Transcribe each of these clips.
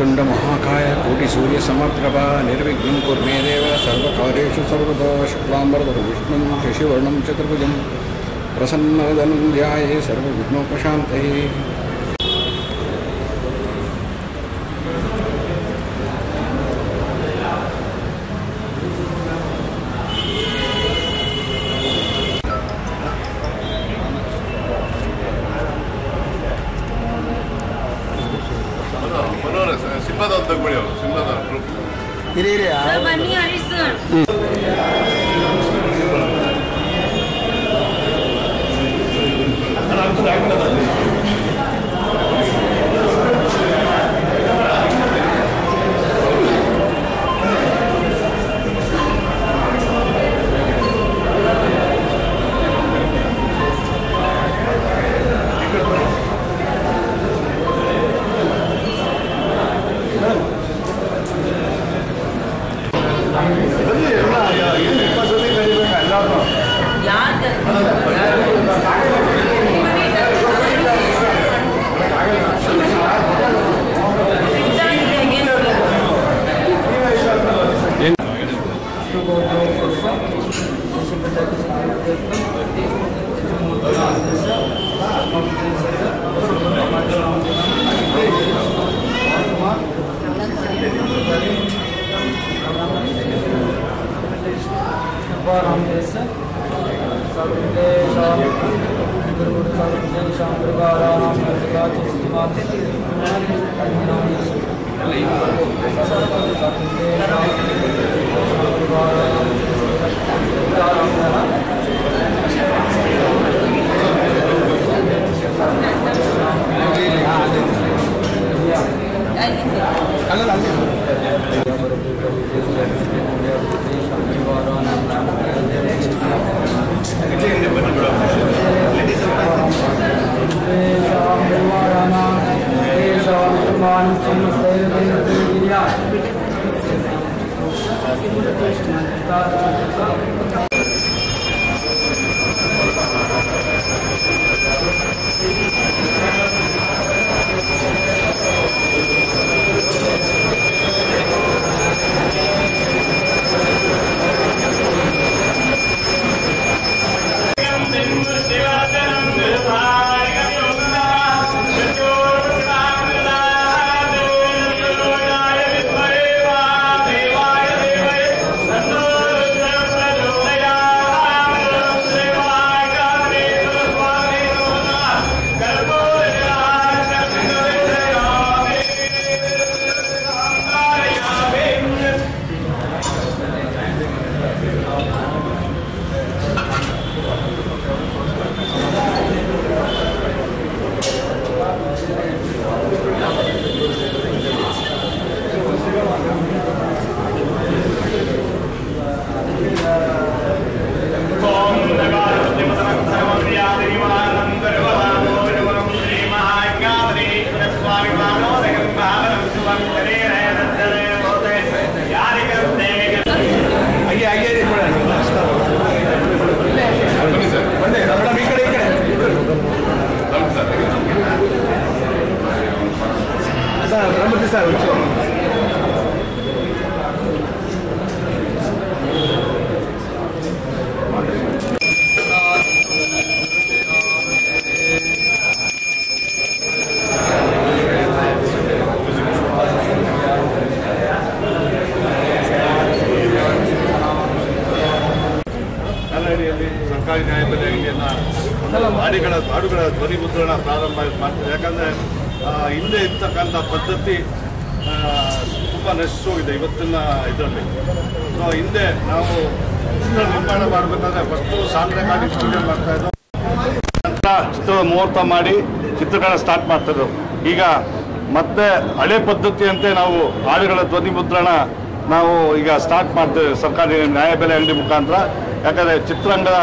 वक्रतुंड महाकाय कोटिसूर्यसमप्रभा निर्विघ्नं कुरु मे देव सर्वकार्येषु सर्वदा शुक्लाम्बरधरं विष्णुं शशिवर्णं चतुर्भुजं प्रसन्नवदनं ध्याये सर्वविघ्नोपशान्तये। ಸಿಂಹದ ತಗೊಳ್ಳಿ ಅವರು ಸಿಂಹದ ಗ್ರೂಪ್ ಸರ್ ಬನ್ನಿ ಹರೀಶ್ ಸರ್. ಸರ್ಕಾರಿ ನ್ಯಾಯಬೆಲೆ ಅಂಗಡಿಯನ್ನು ಹಾಡುಗಳ ಧ್ವನಿ ಮುದ್ರಣ ಪ್ರಾರಂಭ ಮಾಡ್ತಾರೆ. ಯಾಕಂದರೆ ಹಿಂದೆ ಇರ್ತಕ್ಕಂಥ ಪದ್ಧತಿ ತುಂಬ ನಶಿಸೋಗಿದೆ ಇವತ್ತಿನ ಇದರಲ್ಲಿ. ಸೊ ಹಿಂದೆ ನಾವು ಚಿತ್ರ ನಿರ್ಮಾಣ ಮಾಡಬೇಕಾದ್ರೆ ಫಸ್ಟು ಸಾಂಗ್ ರೆಕಾರ್ಡಿಂಗ್ ಸ್ಟುಡಿಯೋ ಮಾಡ್ತಾಯಿದ್ದು, ನಂತರ ಚಿತ್ರದ ಮುಹೂರ್ತ ಮಾಡಿ ಚಿತ್ರಗಳನ್ನ ಸ್ಟಾರ್ಟ್ ಮಾಡ್ತಾಯಿದ್ರು. ಈಗ ಮತ್ತೆ ಹಳೆ ಪದ್ಧತಿಯಂತೆ ನಾವು ಹಾಡುಗಳ ಧ್ವನಿ ಮುದ್ರಣ ನಾವು ಈಗ ಸ್ಟಾರ್ಟ್ ಮಾಡ್ತೇವೆ ಸರ್ಕಾರಿ ನ್ಯಾಯಬೆಲೆ ಅಂಗಡಿ ಮುಖಾಂತರ. ಯಾಕಂದರೆ ಚಿತ್ರರಂಗದ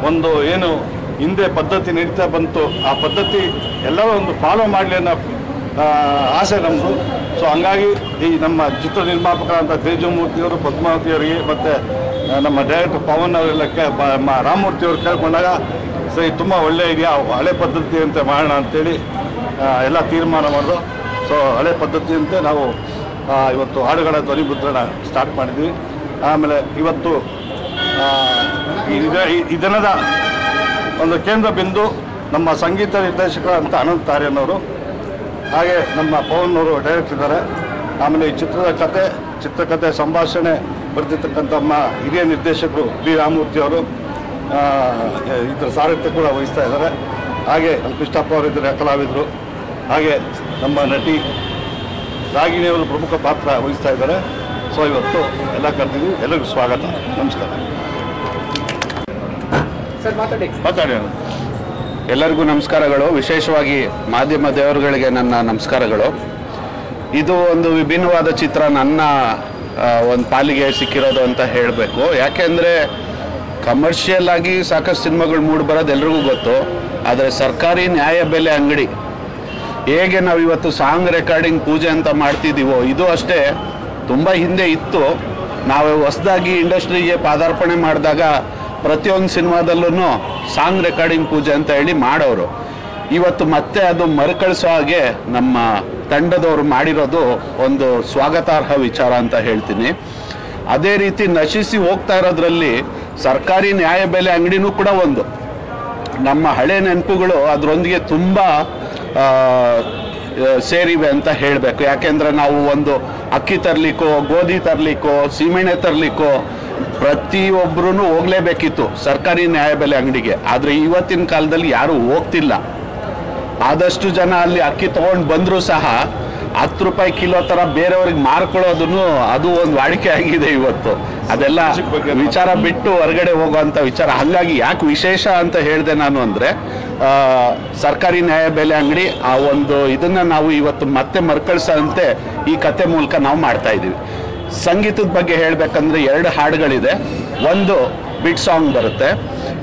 ಒಂದು ಏನು ಹಿಂದೆ ಪದ್ಧತಿ ನಡೀತಾ ಬಂತು, ಆ ಪದ್ಧತಿ ಎಲ್ಲರೂ ಒಂದು ಫಾಲೋ ಮಾಡಲಿ ಅನ್ನೋ ಆಸೆ ನಮ್ಮದು. ಸೊ ಹಂಗಾಗಿ ಈ ನಮ್ಮ ಚಿತ್ರ ನಿರ್ಮಾಪಕರಾದಂಥ ತೇಜಮೂರ್ತಿಯವರು, ಪದ್ಮಾವತಿಯವರಿಗೆ ಮತ್ತು ನಮ್ಮ ಡೈರೆಕ್ಟರ್ ಪವನ್ ಅವರೆಲ್ಲ ರಾಮಮೂರ್ತಿಯವರು ಕೇಳ್ಕೊಂಡಾಗ ಸರಿ ತುಂಬ ಒಳ್ಳೆಯ ಇದೆಯಾ, ಹಳೆ ಪದ್ಧತಿ ಅಂತ ಮಾಡೋಣ ಅಂತೇಳಿ ಎಲ್ಲ ತೀರ್ಮಾನ ಮಾಡಿದ್ರು. ಸೊ ಸೊ ಹಳೆ ಪದ್ಧತಿಯಂತೆ ನಾವು ಇವತ್ತು ಹಾಡುಗಳ ಧ್ವನಿ ಮುದ್ರಣ ಸ್ಟಾರ್ಟ್ ಮಾಡಿದ್ವಿ. ಆಮೇಲೆ ಇವತ್ತು ಈ ದಿನದ ಒಂದು ಕೇಂದ್ರ ಬಿಂದು ನಮ್ಮ ಸಂಗೀತ ನಿರ್ದೇಶಕರಂತ ಅನಂತ್ ಆರ್ಯನವರು, ಹಾಗೆ ನಮ್ಮ ಪವನ್ ಅವರು ಡೈರೆಕ್ಟರ್ ಇದ್ದಾರೆ. ಆಮೇಲೆ ಈ ಚಿತ್ರಕಥೆ ಸಂಭಾಷಣೆ ಬರ್ತಿರ್ತಕ್ಕಂಥ ನಮ್ಮ ಹಿರಿಯ ನಿರ್ದೇಶಕರು ಬಿ ರಾಮಮೂರ್ತಿ ಅವರು ಇದರ ಸಾರಥ್ಯ ಕೂಡ ವಹಿಸ್ತಾ ಇದ್ದಾರೆ. ಹಾಗೆ ನಮ್ಮ ಕೃಷ್ಣಪ್ಪ ಅವರು ಇದ್ದಾರೆ, ಕಲಾವಿದರು. ಹಾಗೆ ನಮ್ಮ ನಟಿ ರಾಗಿಣಿಯವರು ಪ್ರಮುಖ ಪಾತ್ರ ವಹಿಸ್ತಾ ಇದ್ದಾರೆ. ಸೊ ಇವತ್ತು ಎಲ್ಲ ಕರೆದಿದ್ದೀವಿ. ಎಲ್ಲರಿಗೂ ಸ್ವಾಗತ, ನಮಸ್ಕಾರ. ಮಾತಾಡಿ. ಎಲ್ಲರಿಗೂ ನಮಸ್ಕಾರಗಳು. ವಿಶೇಷವಾಗಿ ಮಾಧ್ಯಮ ದೇವರುಗಳಿಗೆ ನನ್ನ ನಮಸ್ಕಾರಗಳು. ಇದು ಒಂದು ವಿಭಿನ್ನವಾದ ಚಿತ್ರ ನನ್ನ ಒಂದು ಪಾಲಿಗೆ ಸಿಕ್ಕಿರೋದು ಅಂತ ಹೇಳಬೇಕು. ಯಾಕೆಂದರೆ ಕಮರ್ಷಿಯಲ್ ಆಗಿ ಸಾಕಷ್ಟು ಸಿನಿಮಾಗಳು ಮೂಡಿ ಬರೋದು ಎಲ್ರಿಗೂ ಗೊತ್ತು. ಆದರೆ ಸರ್ಕಾರಿ ನ್ಯಾಯಬೆಲೆ ಅಂಗಡಿ ಹೇಗೆ ನಾವು ಇವತ್ತು ಸಾಂಗ್ ರೆಕಾರ್ಡಿಂಗ್ ಪೂಜೆ ಅಂತ ಮಾಡ್ತಿದ್ದೀವೋ, ಇದು ಅಷ್ಟೇ ತುಂಬ ಹಿಂದೆ ಇತ್ತು. ನಾವು ಹೊಸದಾಗಿ ಇಂಡಸ್ಟ್ರಿಗೆ ಪಾದಾರ್ಪಣೆ ಮಾಡಿದಾಗ ಪ್ರತಿಯೊಂದು ಸಿನಿಮಾದಲ್ಲೂ ಸಾಂಗ್ ರೆಕಾರ್ಡಿಂಗ್ ಪೂಜೆ ಅಂತ ಹೇಳಿ ಮಾಡೋರು. ಇವತ್ತು ಮತ್ತೆ ಅದು ಮರುಕಳಿಸೋ ಹಾಗೆ ನಮ್ಮ ತಂಡದವರು ಮಾಡಿರೋದು ಒಂದು ಸ್ವಾಗತಾರ್ಹ ವಿಚಾರ ಅಂತ ಹೇಳ್ತೀನಿ. ಅದೇ ರೀತಿ ನಶಿಸಿ ಹೋಗ್ತಾ ಇರೋದ್ರಲ್ಲಿ ಸರ್ಕಾರಿ ನ್ಯಾಯಬೆಲೆ ಅಂಗಡಿನೂ ಕೂಡ ಒಂದು. ನಮ್ಮ ಹಳೆ ನೆನಪುಗಳು ಅದರೊಂದಿಗೆ ತುಂಬ ಸೇರಿವೆ ಅಂತ ಹೇಳಬೇಕು. ಯಾಕೆಂದರೆ ನಾವು ಒಂದು ಅಕ್ಕಿ ತರಲಿಕ್ಕೋ, ಗೋಧಿ ತರಲಿಕ್ಕೋ, ಸೀಮೆಣ್ಣೆ ತರಲಿಕ್ಕೋ ಪ್ರತಿಯೊಬ್ಬರೂ ಹೋಗಲೇಬೇಕಿತ್ತು ಸರ್ಕಾರಿ ನ್ಯಾಯಬೆಲೆ ಅಂಗಡಿಗೆ. ಆದರೆ ಇವತ್ತಿನ ಕಾಲದಲ್ಲಿ ಯಾರೂ ಹೋಗ್ತಿಲ್ಲ. ಆದಷ್ಟು ಜನ ಅಲ್ಲಿ ಅಕ್ಕಿ ತೊಗೊಂಡು ಬಂದರೂ ಸಹ 10 ರೂಪಾಯಿ ಕಿಲೋ ಥರ ಬೇರೆಯವ್ರಿಗೆ ಮಾರ್ಕೊಳ್ಳೋದನ್ನು ಅದು ಒಂದು ವಾಡಿಕೆ ಆಗಿದೆ ಇವತ್ತು. ಅದೆಲ್ಲ ವಿಚಾರ ಬಿಟ್ಟು ಹೊರಗಡೆ ಹೋಗುವಂಥ ವಿಚಾರ. ಹಾಗಾಗಿ ಯಾಕೆ ವಿಶೇಷ ಅಂತ ಹೇಳಿದೆ ನಾನು ಅಂದರೆ, ಸರ್ಕಾರಿ ನ್ಯಾಯಬೆಲೆ ಅಂಗಡಿ ಆ ಒಂದು ಇದನ್ನು ನಾವು ಇವತ್ತು ಮತ್ತೆ ಮರುಕಳಿಸೋಂತೆ ಈ ಕತೆ ಮೂಲಕ ನಾವು ಮಾಡ್ತಾಯಿದ್ದೀವಿ. ಸಂಗೀತದ ಬಗ್ಗೆ ಹೇಳಬೇಕಂದ್ರೆ 2 ಹಾಡುಗಳಿದೆ. ಒಂದು ಬಿಟ್ ಸಾಂಗ್ ಬರುತ್ತೆ,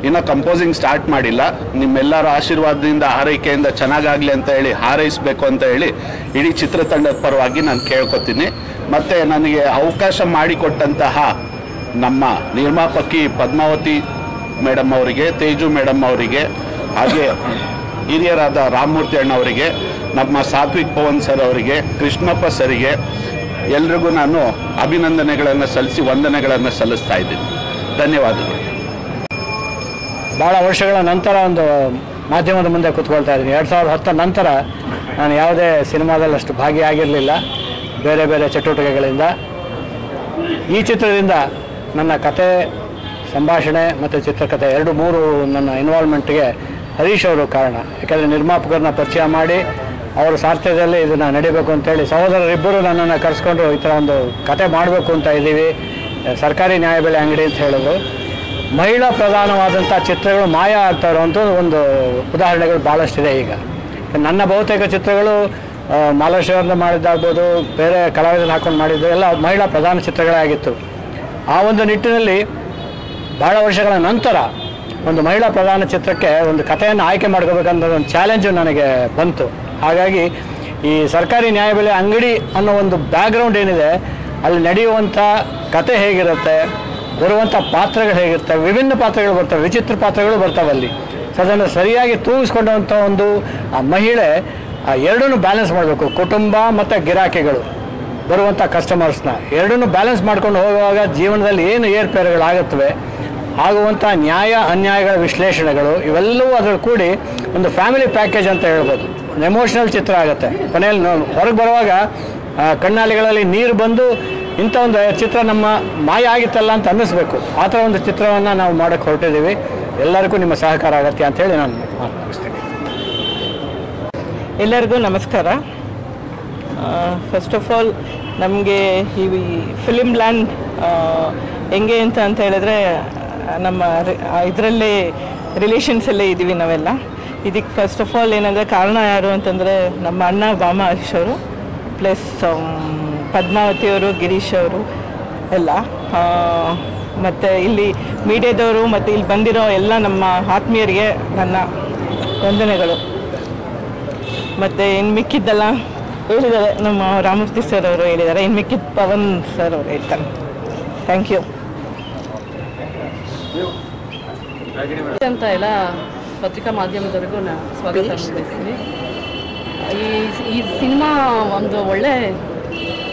ಇನ್ನೂ ಕಂಪೋಸಿಂಗ್ ಸ್ಟಾರ್ಟ್ ಮಾಡಿಲ್ಲ. ನಿಮ್ಮೆಲ್ಲರ ಆಶೀರ್ವಾದದಿಂದ ಹಾರೈಕೆಯಿಂದ ಚೆನ್ನಾಗಾಗಲಿ ಅಂತ ಹೇಳಿ ಹಾರೈಸಬೇಕು ಅಂತ ಹೇಳಿ ಇಡೀ ಚಿತ್ರತಂಡದ ಪರವಾಗಿ ನಾನು ಕೇಳ್ಕೊತೀನಿ. ಮತ್ತು ನನಗೆ ಅವಕಾಶ ಮಾಡಿಕೊಟ್ಟಂತಹ ನಮ್ಮ ನಿರ್ಮಾಪಕಿ ಪದ್ಮಾವತಿ ಮೇಡಮ್ ಅವರಿಗೆ, ತೇಜು ಮೇಡಮ್ ಅವರಿಗೆ, ಹಾಗೆ ಹಿರಿಯರಾದ ರಾಮಮೂರ್ತಿ ಅಣ್ಣವರಿಗೆ, ನಮ್ಮ ಸಾತ್ವಿಕ್ ಪವನ್ ಸರ್ ಅವರಿಗೆ, ಕೃಷ್ಣಪ್ಪ ಸರಿಗೆ ಎಲ್ರಿಗೂ ನಾನು ಅಭಿನಂದನೆಗಳನ್ನು ಸಲ್ಲಿಸಿ ವಂದನೆಗಳನ್ನು ಸಲ್ಲಿಸ್ತಾ ಇದ್ದೀನಿ. ಧನ್ಯವಾದಗಳು. ಭಾಳ ವರ್ಷಗಳ ನಂತರ ಒಂದು ಮಾಧ್ಯಮದ ಮುಂದೆ ಕೂತ್ಕೊಳ್ತಾ ಇದ್ದೀನಿ. 2010 ನಂತರ ನಾನು ಯಾವುದೇ ಸಿನಿಮಾದಲ್ಲಿ ಅಷ್ಟು ಭಾಗಿಯಾಗಿರಲಿಲ್ಲ, ಬೇರೆ ಬೇರೆ ಚಟುವಟಿಕೆಗಳಿಂದ. ಈ ಚಿತ್ರದಿಂದ ನನ್ನ ಕತೆ, ಸಂಭಾಷಣೆ ಮತ್ತು ಚಿತ್ರಕಥೆ 2-3 ನನ್ನ ಇನ್ವಾಲ್ವ್ಮೆಂಟ್ಗೆ ಹರೀಶ್ ಅವರು ಕಾರಣ. ಯಾಕೆಂದರೆ ನಿರ್ಮಾಪಕರನ್ನ ಪರಿಚಯ ಮಾಡಿ ಅವರ ಸಾರಥ್ಯದಲ್ಲಿ ಇದನ್ನು ನಡೀಬೇಕು ಅಂತೇಳಿ ಸಹೋದರರಿಬ್ಬರು ನನ್ನನ್ನು ಕರೆಸ್ಕೊಂಡು ಈ ಥರ ಒಂದು ಕತೆ ಮಾಡಬೇಕು ಅಂತ ಇದ್ದೀವಿ, ಸರ್ಕಾರಿ ನ್ಯಾಯಬೆಲೆ ಅಂಗಡಿ ಅಂತ ಹೇಳಿದ್ರು. ಮಹಿಳಾ ಪ್ರಧಾನವಾದಂಥ ಚಿತ್ರಗಳು ಮಾಯ ಆಗ್ತಾ ಇರುವಂಥ ಒಂದು ಉದಾಹರಣೆಗಳು ಭಾಳಷ್ಟಿದೆ. ಈಗ ನನ್ನ ಬಹುತೇಕ ಚಿತ್ರಗಳು ಮಾಲಾಶ್ರೀಯವ್ರನ್ನ ಮಾಡಿದ್ದಾಗ್ಬೋದು, ಬೇರೆ ಕಲಾವಿದರನ್ನ ಹಾಕೊಂಡು ಮಾಡಿದ್ದು ಎಲ್ಲ ಮಹಿಳಾ ಪ್ರಧಾನ ಚಿತ್ರಗಳೇ ಆಗಿತ್ತು. ಆ ಒಂದು ನಿಟ್ಟಿನಲ್ಲಿ ಭಾಳ ವರ್ಷಗಳ ನಂತರ ಒಂದು ಮಹಿಳಾ ಪ್ರಧಾನ ಚಿತ್ರಕ್ಕೆ ಒಂದು ಕಥೆಯನ್ನು ಆಯ್ಕೆ ಮಾಡ್ಕೋಬೇಕನ್ನೋ ಒಂದು ಚಾಲೆಂಜು ನನಗೆ ಬಂತು. ಹಾಗಾಗಿ ಈ ಸರ್ಕಾರಿ ನ್ಯಾಯಬೆಲೆ ಅಂಗಡಿ ಅನ್ನೋ ಒಂದು ಬ್ಯಾಕ್ಗ್ರೌಂಡ್ ಏನಿದೆ, ಅಲ್ಲಿ ನಡೆಯುವಂಥ ಕತೆ ಹೇಗಿರುತ್ತೆ, ಬರುವಂಥ ಪಾತ್ರಗಳು ಹೇಗಿರ್ತವೆ, ವಿಭಿನ್ನ ಪಾತ್ರಗಳು ಬರ್ತವೆ, ವಿಚಿತ್ರ ಪಾತ್ರಗಳು ಬರ್ತಾವೆ ಅಲ್ಲಿ. ಸೊ ಅದನ್ನು ಸರಿಯಾಗಿ ತೂಗಿಸ್ಕೊಂಡಂಥ ಒಂದು ಆ ಮಹಿಳೆ ಎರಡನ್ನೂ ಬ್ಯಾಲೆನ್ಸ್ ಮಾಡಬೇಕು. ಕುಟುಂಬ ಮತ್ತು ಗಿರಾಕಿಗಳು, ಬರುವಂಥ ಕಸ್ಟಮರ್ಸ್ನ ಎರಡನ್ನೂ ಬ್ಯಾಲೆನ್ಸ್ ಮಾಡ್ಕೊಂಡು ಹೋಗುವಾಗ ಜೀವನದಲ್ಲಿ ಏನು ಏರ್ಪೇರುಗಳಾಗುತ್ತವೆ, ಆಗುವಂಥ ನ್ಯಾಯ ಅನ್ಯಾಯಗಳ ವಿಶ್ಲೇಷಣೆಗಳು ಇವೆಲ್ಲವೂ ಅದರಲ್ಲಿ ಕೂಡಿ ಒಂದು ಫ್ಯಾಮಿಲಿ ಪ್ಯಾಕೇಜ್ ಅಂತ ಹೇಳ್ಬೋದು. ಒಂದು ಎಮೋಷ್ನಲ್ ಚಿತ್ರ ಆಗುತ್ತೆ. ಕೊನೆಯಲ್ಲಿ ಹೊರಗೆ ಬರುವಾಗ ಕಣ್ಣಾಲಿಗಳಲ್ಲಿ ನೀರು ಬಂದು ಇಂಥ ಒಂದು ಚಿತ್ರ ನಮ್ಮ ಮಾಯ ಆಗಿತ್ತಲ್ಲ ಅಂತ ಅನ್ನಿಸ್ಬೇಕು. ಆ ಥರ ಒಂದು ಚಿತ್ರವನ್ನು ನಾವು ಮಾಡೋಕ್ಕೆ ಹೊರಟಿದ್ದೀವಿ. ಎಲ್ಲರಿಗೂ ನಿಮ್ಮ ಸಹಕಾರ ಅಗತ್ಯ ಅಂಥೇಳಿ ನಾನು ಮಾತನಾಡಿಸ್ತೀನಿ. ಎಲ್ಲರಿಗೂ ನಮಸ್ಕಾರ. ಫಸ್ಟ್ ಆಫ್ ಆಲ್ ನಮಗೆ ಈ ಫಿಲಿಮ್ ಲ್ಯಾಂಡ್ ಹೆಂಗೆ ಅಂತ ಹೇಳಿದ್ರೆ, ನಮ್ಮ ಇದರಲ್ಲೇ ರಿಲೇಷನ್ಸಲ್ಲೇ ಇದ್ದೀವಿ ನಾವೆಲ್ಲ. ಇದಕ್ಕೆ ಫಸ್ಟ್ ಆಫ್ ಆಲ್ ಏನಂದರೆ ಕಾರಣ ಯಾರು ಅಂತಂದರೆ ನಮ್ಮ ಅಣ್ಣ ಬಾಮ ಹರೀಶ್ ಅವರು, ಪ್ಲಸ್ ಪದ್ಮಾವತಿಯವರು, ಗಿರೀಶ್ ಅವರು ಎಲ್ಲ, ಮತ್ತು ಇಲ್ಲಿ ಮೀಡಿಯಾದವರು ಮತ್ತು ಇಲ್ಲಿ ಬಂದಿರೋ ಎಲ್ಲ ನಮ್ಮ ಆತ್ಮೀಯರಿಗೆ ನನ್ನ ವಂದನೆಗಳು. ಮತ್ತು ಇನ್ನು ಮಿಕ್ಕಿದ್ದೆಲ್ಲ ಹೇಳಿದ್ದಾರೆ, ನಮ್ಮ ರಾಮಮೂರ್ತಿ ಸರ್ ಅವರು ಹೇಳಿದ್ದಾರೆ, ಇನ್ನು ಮಿಕ್ಕಿದ್ದು ಪವನ್ ಸರ್ ಅವರು ಹೇಳ್ತಾರೆ. ಥ್ಯಾಂಕ್ ಯು ಅಂತ ಎಲ್ಲ ಪತ್ರಿಕಾ ಮಾಧ್ಯಮದವರೆಗೂ ನಾನು ಸ್ವಾಗತ ಮಾಡ್ತೀನಿ. ಈ ಸಿನಿಮಾ ಒಂದು ಒಳ್ಳೆ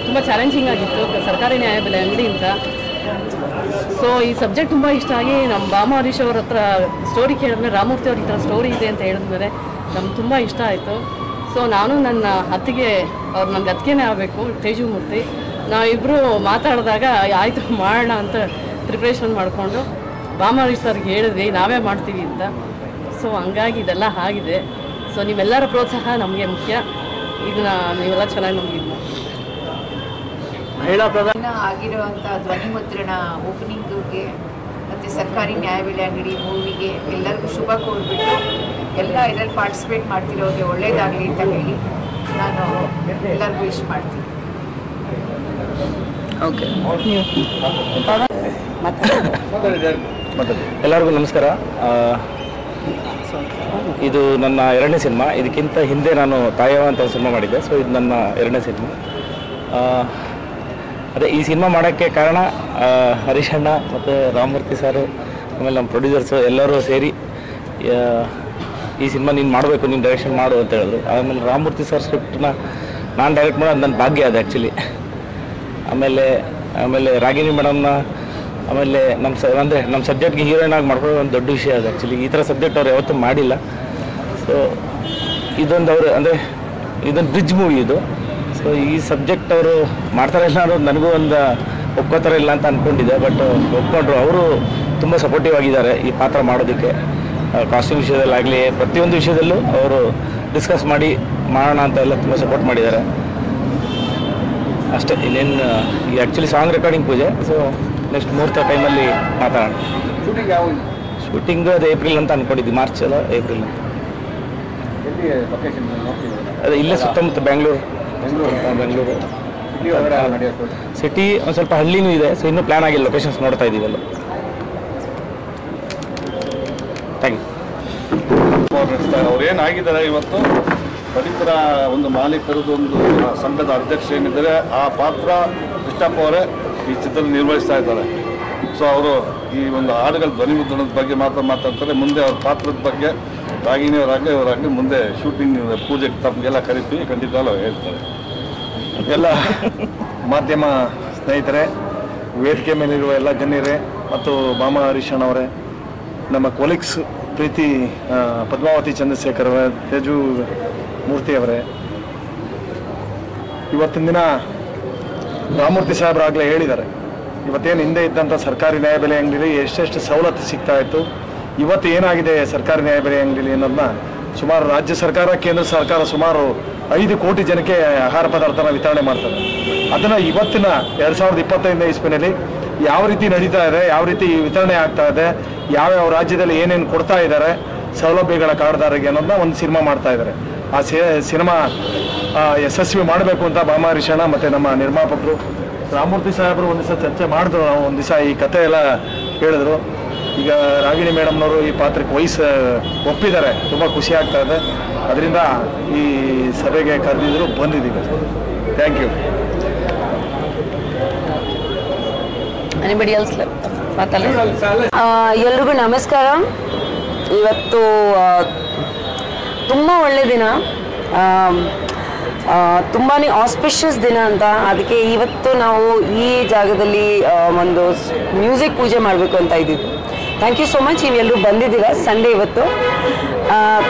ತುಂಬ ಚಾಲೆಂಜಿಂಗ್ ಆಗಿತ್ತು, ಸರ್ಕಾರಿ ನ್ಯಾಯಬೆಲೆ ಅಂಗಡಿ ಅಂತ. ಸೊ ಈ ಸಬ್ಜೆಕ್ಟ್ ತುಂಬ ಇಷ್ಟ ಆಗಿ ನಮ್ಮ ಭಾಮಾ ಹರೀಶ್ ಅವ್ರ ಹತ್ರ ಸ್ಟೋರಿ ಕೇಳಿದ್ಮೇಲೆ, ರಾಮಮೂರ್ತಿ ಅವ್ರ ಈ ಥರ ಸ್ಟೋರಿ ಇದೆ ಅಂತ ಹೇಳಿದ್ಮೇಲೆ ನಮ್ಗೆ ತುಂಬ ಇಷ್ಟ ಆಯಿತು. ಸೊ ನಾನು ನನ್ನ ಅತ್ತಿಗೆ, ಅವ್ರು ನನಗೆ ಅತ್ತಿಗೆನೇ ಆಗಬೇಕು, ತೇಜುಮೂರ್ತಿ, ನಾವಿಬ್ಬರು ಮಾತಾಡಿದಾಗ ಆಯಿತು ಮಾಡೋಣ ಅಂತ ಪ್ರಿಪ್ರೇಷನ್ ಮಾಡಿಕೊಂಡು ಭಾಮಾ ಹರೀಶ್ ಸರ್ಗೆ ಹೇಳಿದ್ವಿ ನಾವೇ ಮಾಡ್ತೀವಿ ಅಂತ. ಸೊ ಹಂಗಾಗಿ ಇದೆಲ್ಲ ಆಗಿದೆ. ಸೊ ನೀವೆಲ್ಲರ ಪ್ರೋತ್ಸಾಹ ನಮಗೆ ಮುಖ್ಯ. ಇದನ್ನ ನೀವೆಲ್ಲ ಚೆನ್ನಾಗಿ ನಮಗೆ ಆಗಿರುವಂಥ ಧ್ವನಿಮುದ್ರಣ ಓಪನಿಂಗ್ಗೆ ಮತ್ತು ಸರ್ಕಾರಿ ನ್ಯಾಯಬೆಲೆ ಅಂಗಡಿ ಮೂವಿಗೆ ಎಲ್ಲರಿಗೂ ಶುಭ ಕೋರ್ಬಿಟ್ಟು ಎಲ್ಲ ಇದರಲ್ಲಿ ಪಾರ್ಟಿಸಿಪೇಟ್ ಮಾಡ್ತಿರೋರಿಗೆ ಒಳ್ಳೇದಾಗಲಿ ಅಂತ ಹೇಳಿ ನಾನು ಎಲ್ಲರಿಗೂ ವಿಶ್ ಮಾಡ್ತೀನಿ. ಓಕೆ, ಎಲ್ಲರಿಗೂ ನಮಸ್ಕಾರ. ಇದು ನನ್ನ 2ನೇ ಸಿನಿಮಾ. ಇದಕ್ಕಿಂತ ಹಿಂದೆ ನಾನು ತಾಯವ ಅಂತ ಸಿನಿಮಾ ಮಾಡಿದ್ದೆ. ಸೊ ಇದು ನನ್ನ 2ನೇ ಸಿನಿಮಾ. ಅದೇ ಈ ಸಿನಿಮಾ ಮಾಡೋಕ್ಕೆ ಕಾರಣ ಹರೀಶ್ ಅಣ್ಣ ಮತ್ತು ರಾಮಮೂರ್ತಿ ಸರ್, ಆಮೇಲೆ ನಮ್ಮ ಪ್ರೊಡ್ಯೂಸರ್ಸು ಎಲ್ಲರೂ ಸೇರಿ ಈ ಸಿನಿಮಾ ನೀನು ಮಾಡಬೇಕು, ನೀನು ಡೈರೆಕ್ಷನ್ ಮಾಡು ಅಂತ ಹೇಳಿದ್ರು. ಆಮೇಲೆ ರಾಮಮೂರ್ತಿ ಸರ್ ಸ್ಕ್ರಿಪ್ಟನ್ನ ನಾನು ಡೈರೆಕ್ಟ್ ಮಾಡೋದು ನನ್ನ ಭಾಗ್ಯ ಅದು ಆ್ಯಕ್ಚುಲಿ. ಆಮೇಲೆ ರಾಗಿಣಿ ಮೇಡಮ್ನ, ಆಮೇಲೆ ನಮ್ಮ ಸಬ್ಜೆಕ್ಟ್ಗೆ ಹೀರೋಯಿನ್ ಆಗಿ ಮಾಡ್ಕೊಳ್ಳೋ ಒಂದು ದೊಡ್ಡ ವಿಷಯ ಅದು ಆ್ಯಕ್ಚುಲಿ. ಈ ಥರ ಸಬ್ಜೆಕ್ಟ್ ಅವ್ರು ಯಾವತ್ತೂ ಮಾಡಿಲ್ಲ. ಸೊ ಇದೊಂದು ಇದೊಂದು ಬ್ರಿಡ್ಜ್ ಮೂವಿ ಇದು. ಸೊ ಈ ಸಬ್ಜೆಕ್ಟ್ ಅವರು ಮಾಡ್ತಾರೆ ಇಲ್ಲ ಅನ್ನೋದು ನನಗೂ ಒಂದು ಒಪ್ಕೋತಾರೆ ಇಲ್ಲ ಅಂತ ಅಂದ್ಕೊಂಡಿದ್ದೆ. ಬಟ್ ಒಪ್ಕೊಂಡ್ರು. ಅವರು ತುಂಬ ಸಪೋರ್ಟಿವ್ ಆಗಿದ್ದಾರೆ ಈ ಪಾತ್ರ ಮಾಡೋದಕ್ಕೆ. ಕಾಸ್ಟ್ಯೂಮ್ ವಿಷಯದಲ್ಲಾಗಲಿ ಪ್ರತಿಯೊಂದು ವಿಷಯದಲ್ಲೂ ಅವರು ಡಿಸ್ಕಸ್ ಮಾಡಿ ಮಾಡೋಣ ಅಂತ ಎಲ್ಲ ತುಂಬ ಸಪೋರ್ಟ್ ಮಾಡಿದ್ದಾರೆ ಅಷ್ಟೇ. ಇನ್ನೇನು ಈ ಆ್ಯಕ್ಚುಲಿ ಸಾಂಗ್ ರೆಕಾರ್ಡಿಂಗ್ ಪೂಜೆ. ಸೊ ನೆಕ್ಸ್ಟ್ ಮುಹೂರ್ತ ಟೈಮಲ್ಲಿ ಮಾತಾಡೋಣ. ಶೂಟಿಂಗ್ ಅದು ಏಪ್ರಿಲ್ ಅಂತ ಅಂದ್ಕೊಂಡಿದ್ವಿ, ಮಾರ್ಚ್ ಅಲ್ಲ ಏಪ್ರಿಲ್ ಅಂತ. ಅದೇ ಇಲ್ಲೇ ಸುತ್ತಮುತ್ತ ಬೆಂಗಳೂರು ಸಿಟಿ, ಒಂದು ಸ್ವಲ್ಪ ಹಳ್ಳಿನೂ ಇದೆ. ಸೊ ಇನ್ನೂ ಪ್ಲ್ಯಾನ್ ಆಗಿಲ್ಲ, ಲೊಕೇಶನ್ಸ್ ನೋಡ್ತಾ ಇದ್ದೀವಲ್ಲ. Thank you. ಅವ್ರು ಏನಾಗಿದ್ದಾರೆ ಇವತ್ತು ಪಡಿತರ ಒಂದು ಮಾಲೀಕರದ್ದು ಒಂದು ಸಂಘದ ಅಧ್ಯಕ್ಷ ಏನಿದ್ದಾರೆ ಆ ಪಾತ್ರ ಕೃಷ್ಣಪ್ಪ ಅವರೇ ಈ ಚಿತ್ರ ನಿರ್ವಹಿಸ್ತಾ ಇದ್ದಾರೆ. ಸೊ ಅವರು ಈ ಒಂದು ಹಾಡುಗಳ ಧ್ವನಿಮುದ್ರಣದ ಬಗ್ಗೆ ಮಾತಾಡ್ತಾರೆ. ಮುಂದೆ ಅವ್ರ ಪಾತ್ರದ ಬಗ್ಗೆ ರಾಗಿಣಿಯವರಾಗಲಿ ಅವರಾಗಲಿ ಮುಂದೆ ಶೂಟಿಂಗ್ ಪೂಜೆಗೆ ತಮಗೆಲ್ಲ ಕರಿತೀವಿ, ಖಂಡಿತವಾಗ್ಲೂ ಹೇಳ್ತಾರೆ. ಎಲ್ಲ ಮಾಧ್ಯಮ ಸ್ನೇಹಿತರೆ, ವೇದಿಕೆ ಮೇಲಿರುವ ಎಲ್ಲ ಗಣ್ಯರೇ ಮತ್ತು ಭಾಮಾ ಹರೀಶ್ ಅವರೇ, ನಮ್ಮ ಕೊಲೀಗ್ಸ್ ಪ್ರೀತಿ ಪದ್ಮಾವತಿ ಚಂದ್ರಶೇಖರ್ ಅವರೇ, ತೇಜು ಮೂರ್ತಿಯವರೇ, ಇವತ್ತಿನ ದಿನ ರಾಮಮೂರ್ತಿ ಸಾಹೇಬರಾಗಲೇ ಹೇಳಿದ್ದಾರೆ. ಇವತ್ತೇನು ಹಿಂದೆ ಇದ್ದಂಥ ಸರ್ಕಾರಿ ನ್ಯಾಯಬೆಲೆ ಅಂಗಡಿಲಿ ಎಷ್ಟೆಷ್ಟು ಸವಲತ್ತು ಸಿಗ್ತಾ ಇತ್ತು, ಇವತ್ತು ಏನಾಗಿದೆ ಸರ್ಕಾರಿ ನ್ಯಾಯಬೆಲೆ ಅಂಗಡಿಲಿ ಅನ್ನೋದನ್ನ ಸುಮಾರು ರಾಜ್ಯ ಸರ್ಕಾರ, ಕೇಂದ್ರ ಸರ್ಕಾರ ಸುಮಾರು 5 ಕೋಟಿ ಜನಕ್ಕೆ ಆಹಾರ ಪದಾರ್ಥನ ವಿತರಣೆ ಮಾಡ್ತಾರೆ. ಅದನ್ನು ಇವತ್ತಿನ 2025ನೇ ಇಸ್ವಿನಲ್ಲಿ ಯಾವ ರೀತಿ ನಡೀತಾ ಇದೆ, ಯಾವ ರೀತಿ ವಿತರಣೆ ಆಗ್ತಾ ಇದೆ, ಯಾವ್ಯಾವ ರಾಜ್ಯದಲ್ಲಿ ಏನೇನು ಕೊಡ್ತಾ ಇದ್ದಾರೆ ಸೌಲಭ್ಯಗಳ ಕಾರ್ಡ್ದಾರರಿಗೆ ಅನ್ನೋದನ್ನ ಒಂದು ಸಿನಿಮಾ ಮಾಡ್ತಾ ಇದ್ದಾರೆ. ಆ ಸಿನಿಮಾ ಯಶಸ್ವಿ ಮಾಡಬೇಕು ಅಂತ ಭಾಮಾ ಹರೀಶ್ ಅಣ್ಣ ಮತ್ತು ನಮ್ಮ ನಿರ್ಮಾಪಕರು ರಾಮಮೂರ್ತಿ ಸಾಹೇಬರು ಒಂದು ದಿವಸ ಚರ್ಚೆ ಮಾಡಿದ್ರು. ನಾವು ಒಂದು ದಿವಸ ಈ ಕತೆ ಎಲ್ಲ ಹೇಳಿದ್ರು. ಈಗ ರಾಗಿಣಿ ಮೇಡಮ್ನವರು ಈ ಪಾತ್ರಕ್ಕೆ ಒಪ್ಪಿದ್ದಾರೆ. ತುಂಬ ಖುಷಿ ಆಗ್ತಾ ಇದೆ. ಅದರಿಂದ ಈ ಸಭೆಗೆ ಕರೆದಿದ್ರು, ಬಂದಿದ್ದೀವಿ. Thank you. ಎಲ್ರಿಗೂ ನಮಸ್ಕಾರ. ಇವತ್ತು ತುಂಬ ಒಳ್ಳೆ ದಿನ, ತುಂಬಾ ಆಸ್ಪಿಷಿಯಸ್ ದಿನ ಅಂತ. ಅದಕ್ಕೆ ಇವತ್ತು ನಾವು ಈ ಜಾಗದಲ್ಲಿ ಒಂದು ಮ್ಯೂಸಿಕ್ ಪೂಜೆ ಮಾಡಬೇಕು ಅಂತ ಇದ್ದೀವಿ. ಥ್ಯಾಂಕ್ ಯು ಸೋ ಮಚ್, ನೀವೆಲ್ಲರೂ ಬಂದಿದ್ದೀರಾ. ಸಂಡೇ ಇವತ್ತು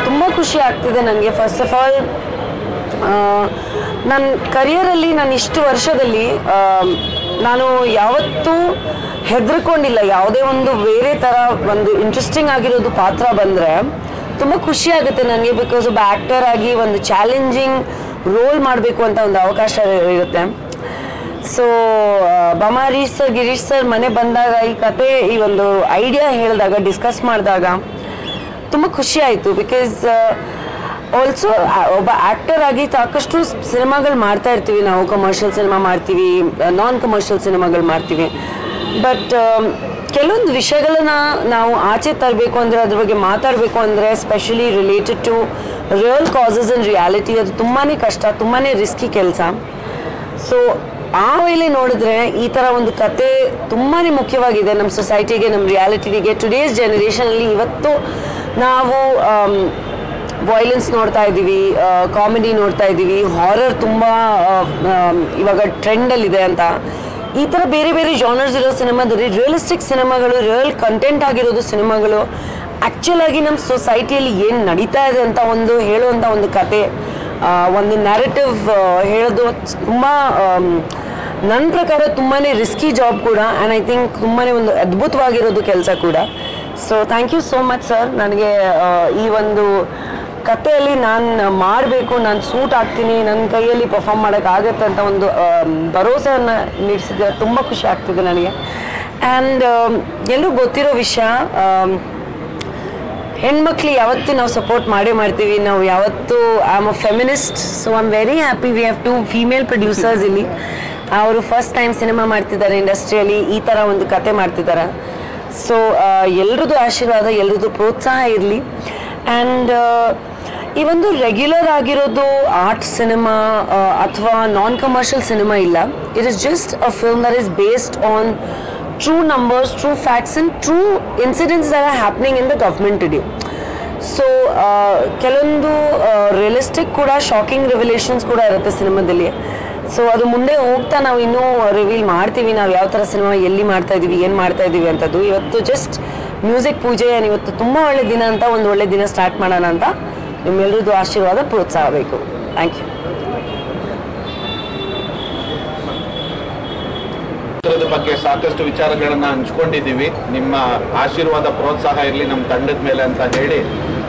ತುಂಬ ಖುಷಿ ಆಗ್ತಿದೆ ನನಗೆ. ಫಸ್ಟ್ ಆಫ್ ಆಲ್ ನನ್ನ ಕರಿಯರಲ್ಲಿ ನಾನು ಇಷ್ಟು ವರ್ಷದಲ್ಲಿ ನಾನು ಯಾವತ್ತೂ ಹೆದರ್ಕೊಂಡಿಲ್ಲ. ಯಾವುದೇ ಒಂದು ಬೇರೆ ಥರ ಒಂದು ಇಂಟ್ರೆಸ್ಟಿಂಗ್ ಆಗಿರೋದು ಪಾತ್ರ ಬಂದರೆ ತುಂಬ ಖುಷಿ ಆಗುತ್ತೆ ನನಗೆ. ಬಿಕಾಸ್ ಒಬ್ಬ ಆ್ಯಕ್ಟರ್ ಆಗಿ ಒಂದು ಚಾಲೆಂಜಿಂಗ್ ರೋಲ್ ಮಾಡಬೇಕು ಅಂತ ಒಂದು ಅವಕಾಶ ಇರುತ್ತೆ. So Bhama Harish sir, Girish sir ಮನೆ ಬಂದಾಗ ಈ ಕತೆ, ಈ ಒಂದು ಐಡಿಯಾ ಹೇಳಿದಾಗ, ಡಿಸ್ಕಸ್ ಮಾಡಿದಾಗ ತುಂಬ ಖುಷಿ ಆಯಿತು. ಬಿಕಾಸ್ ಆಲ್ಸೋ ಒಬ್ಬ ಆ್ಯಕ್ಟರ್ ಆಗಿ ಸಾಕಷ್ಟು ಸಿನಿಮಾಗಳು ಮಾಡ್ತಾ ಇರ್ತೀವಿ ನಾವು. ಕಮರ್ಷಿಯಲ್ ಸಿನಿಮಾ ಮಾಡ್ತೀವಿ, ನಾನ್ ಕಮರ್ಷಿಯಲ್ ಸಿನಿಮಾಗಳು ಮಾಡ್ತೀವಿ. ಬಟ್ ಕೆಲವೊಂದು ವಿಷಯಗಳನ್ನ ನಾವು ಆಚೆ ತರಬೇಕು ಅಂದರೆ, ಅದ್ರ ಬಗ್ಗೆ ಮಾತಾಡಬೇಕು ಅಂದರೆ, specially related to real causes and reality, ಅದು ತುಂಬಾ ಕಷ್ಟ, ತುಂಬಾ ರಿಸ್ಕಿ ಕೆಲಸ. ಸೊ ಆ ವೇಳೆ ನೋಡಿದ್ರೆ ಈ ಥರ ಒಂದು ಕತೆ ತುಂಬಾ ಮುಖ್ಯವಾಗಿದೆ ನಮ್ಮ ಸೊಸೈಟಿಗೆ, ನಮ್ಮ ರಿಯಾಲಿಟಿಗೆ. ಟುಡೇಸ್ ಜನರೇಷನಲ್ಲಿ ಇವತ್ತು ನಾವು ವಾಯ್ಲೆನ್ಸ್ ನೋಡ್ತಾ ಇದ್ದೀವಿ, ಕಾಮಿಡಿ ನೋಡ್ತಾ ಇದ್ದೀವಿ, ಹಾರರ್ ತುಂಬ ಇವಾಗ ಟ್ರೆಂಡಲ್ಲಿದೆ ಅಂತ. ಈ ಥರ ಬೇರೆ ಬೇರೆ ಜಾನರ್ಸ್ ಇರೋ ಸಿನಿಮಾದಲ್ಲಿ ರಿಯಲಿಸ್ಟಿಕ್ ಸಿನಿಮಾಗಳು, ರಿಯಲ್ ಕಂಟೆಂಟ್ ಆಗಿರೋದು ಸಿನಿಮಾಗಳು, ಆ್ಯಕ್ಚುಲಾಗಿ ನಮ್ಮ ಸೊಸೈಟಿಯಲ್ಲಿ ಏನು ನಡೀತಾ ಇದೆ ಅಂತ ಹೇಳುವಂಥ ಒಂದು ಕತೆ, ಒಂದು ನ್ಯಾರೇಟಿವ್ ಹೇಳೋದು ತುಂಬ ನನ್ನ ಪ್ರಕಾರ ತುಂಬಾ ರಿಸ್ಕಿ ಜಾಬ್ ಕೂಡ. ಆ್ಯಂಡ್ ಐ ಥಿಂಕ್ ತುಂಬಾ ಒಂದು ಅದ್ಭುತವಾಗಿರೋದು ಕೆಲಸ ಕೂಡ. So thank you so much sir. ನನಗೆ ಈ ಒಂದು ಕಥೆಯಲ್ಲಿ ನಾನು ಮಾಡಬೇಕು, ನಾನು ಸೂಟ್ ಆಗ್ತೀನಿ, ನನ್ನ ಕೈಯಲ್ಲಿ ಪರ್ಫಾರ್ಮ್ ಮಾಡೋಕ್ಕಾಗತ್ತೆ ಅಂತ ಒಂದು ಭರವಸೆಯನ್ನು ನೀಡಿಸಿದ್ರೆ ತುಂಬ ಖುಷಿ ಆಗ್ತಿದೆ ನನಗೆ. ಆ್ಯಂಡ್ ಎಲ್ಲರೂ ಗೊತ್ತಿರೋ ವಿಷಯ, ಹೆಣ್ಮಕ್ಳು ಯಾವತ್ತೂ ನಾವು ಸಪೋರ್ಟ್ ಮಾಡೇ ಮಾಡ್ತೀವಿ. ನಾವು ಯಾವತ್ತೂ I am a feminist. So I am very happy we have 2 female producers ಇಲ್ಲಿ. ಅವರು ಫಸ್ಟ್ ಟೈಮ್ ಸಿನಿಮಾ ಮಾಡ್ತಿದ್ದಾರೆ ಇಂಡಸ್ಟ್ರಿಯಲ್ಲಿ, ಈ ಥರ ಒಂದು ಕತೆ ಮಾಡ್ತಿದ್ದಾರೆ. ಸೊ ಎಲ್ರದ್ದು ಆಶೀರ್ವಾದ, ಎಲ್ರದ್ದು ಪ್ರೋತ್ಸಾಹ ಇರಲಿ. ಆ್ಯಂಡ್ ಈ ಒಂದು ರೆಗ್ಯುಲರ್ ಆಗಿರೋದು ಆರ್ಟ್ ಸಿನಿಮಾ ಅಥವಾ ನಾನ್ ಕಮರ್ಷಿಯಲ್ ಸಿನಿಮಾ ಇಲ್ಲ. It is just a film that is based on true numbers, true facts and true incidents that are happening in the government today. So ಕೆಲವೊಂದು realistic ಕೂಡ, shocking revelations ಕೂಡ ಇರುತ್ತೆ ಸಿನಿಮಾದಲ್ಲಿ. So ಅದು ಮುಂದೆ ಹೋಗ್ತಾ ನಾವು ಇನ್ನೂ ರಿವೀಲ್ ಮಾಡ್ತೀವಿ, ನಾವು ಯಾವ ಥರ ಸಿನಿಮಾ ಎಲ್ಲಿ ಮಾಡ್ತಾ ಇದ್ದೀವಿ, ಏನು ಮಾಡ್ತಾ ಇದ್ದೀವಿ ಅಂತದ್ದು. ಇವತ್ತು ಜಸ್ಟ್ ಮ್ಯೂಸಿಕ್ ಪೂಜೆ, ಇವತ್ತು ತುಂಬ ಒಳ್ಳೆ ದಿನ ಅಂತ, ಒಂದು ಒಳ್ಳೆ ದಿನ ಸ್ಟಾರ್ಟ್ ಮಾಡೋಣ ಅಂತ ನಿಮ್ಮೆಲ್ಲರದ್ದು ಆಶೀರ್ವಾದ, ಪ್ರೋತ್ಸಾಹ ಬೇಕು. Thank you. ಚಿತ್ರದ ಬಗ್ಗೆ ಸಾಕಷ್ಟು ವಿಚಾರಗಳನ್ನು ಹಂಚ್ಕೊಂಡಿದ್ದೀವಿ. ನಿಮ್ಮ ಆಶೀರ್ವಾದ, ಪ್ರೋತ್ಸಾಹ ಇರಲಿ ನಮ್ಮ ತಂಡದ ಮೇಲೆ ಅಂತ ಹೇಳಿ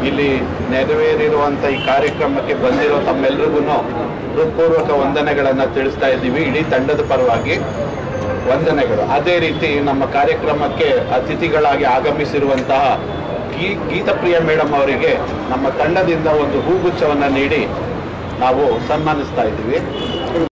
ಇಲ್ಲಿ ನೆರವೇರಿರುವಂಥ ಈ ಕಾರ್ಯಕ್ರಮಕ್ಕೆ ಬಂದಿರೋ ತಮ್ಮೆಲ್ರಿಗೂ ಹೃತ್ಪೂರ್ವಕ ವಂದನೆಗಳನ್ನು ತಿಳಿಸ್ತಾ ಇದ್ದೀವಿ. ಇಡೀ ತಂಡದ ಪರವಾಗಿ ವಂದನೆಗಳು. ಅದೇ ರೀತಿ ನಮ್ಮ ಕಾರ್ಯಕ್ರಮಕ್ಕೆ ಅತಿಥಿಗಳಾಗಿ ಆಗಮಿಸಿರುವಂತಹ ಗೀತಪ್ರಿಯ ಮೇಡಮ್ ಅವರಿಗೆ ನಮ್ಮ ತಂಡದಿಂದ ಒಂದು ಹೂಗುಚ್ಛವನ್ನು ನೀಡಿ ನಾವು ಸನ್ಮಾನಿಸ್ತಾ ಇದ್ದೀವಿ.